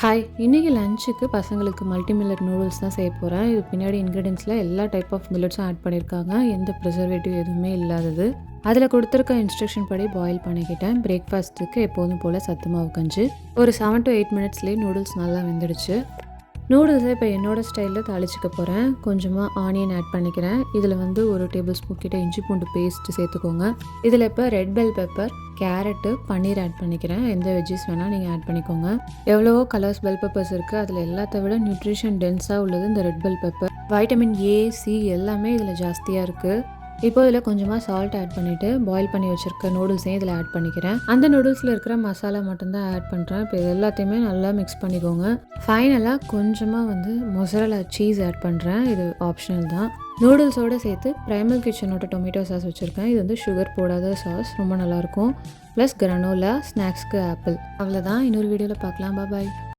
Hi! இன்னைக்கு லஞ்சுக்கு பசங்களுக்கு மல்டி மில்லட் நூடுல்ஸ் தான் செய்ய போறேன். இது பின்னாடி இன்கிரீடியன்ட்ஸ்ல எல்லா டைப் ஆஃப் மில்லட்ஸும் ஆட் பண்ணியிருக்காங்க. எந்த ப்ரிசர்வேட்டிவ் எதுவுமே இல்லாதது. அதில் கொடுத்துருக்க இன்ஸ்ட்ரக்ஷன் படி பாயில் பண்ணிக்கிட்டேன். பிரேக்ஃபாஸ்ட்டுக்கு எப்போதும் போல் சத்து மாவு கஞ்சி. ஒரு 7 to 8 மினிட்ஸ்லேயே நூடுல்ஸ் நல்லா வெந்துடுச்சு. நூடுல்ஸை இப்போ என்னோடய ஸ்டைலில் தாளிச்சிக்க போகிறேன். கொஞ்சமாக ஆனியன் ஆட் பண்ணிக்கிறேன். இதில் வந்து 1 டேபிள் ஸ்பூன் கிட்ட இஞ்சி பூண்டு பேஸ்ட்டு சேர்த்துக்கோங்க. இதில் இப்போ ரெட் பெல் பெப்பர், கேரட்டு, பன்னீர் ஆட் பண்ணிக்கிறேன். எந்த வெஜ்ஜஸ் வேணால் நீங்கள் ஆட் பண்ணிக்கோங்க. எவ்வளவோ கலர்ஸ் பெல் பெப்பர்ஸ் இருக்குது. அதில் எல்லாத்த விட நியூட்ரிஷன் டென்ஸாக உள்ளது இந்த red bell pepper. Vitamin A, C எல்லாமே இதில் ஜாஸ்தியாக இருக்குது. இப்போ இதில் கொஞ்சமாக சால்ட் ஆட் பண்ணிவிட்டு பாயில் பண்ணி வச்சுருக்க நூடுல்ஸையும் இதில் ஆட் பண்ணிக்கிறேன். அந்த நூடுல்ஸில் இருக்கிற மசாலா மட்டும்தான் ஆட் பண்ணுறேன். இப்போ இது எல்லாத்தையுமே நல்லா மிக்ஸ் பண்ணிக்கோங்க. ஃபைனலாக கொஞ்சமாக வந்து மொசரலா சீஸ் ஆட் பண்ணுறேன். இது ஆப்ஷனல் தான். நூடுல்ஸோடு சேர்த்து பிரைமல் கிச்சனோட டொமேட்டோ சாஸ் வச்சுருக்கேன். இது வந்து சுகர் போடாத சாஸ், ரொம்ப நல்லாயிருக்கும். ப்ளஸ் கிரானோலா, ஸ்நாக்ஸ்க்கு ஆப்பிள். அவ்வளோதான். இன்னொரு வீடியோவில் பார்க்கலாம். பாய்.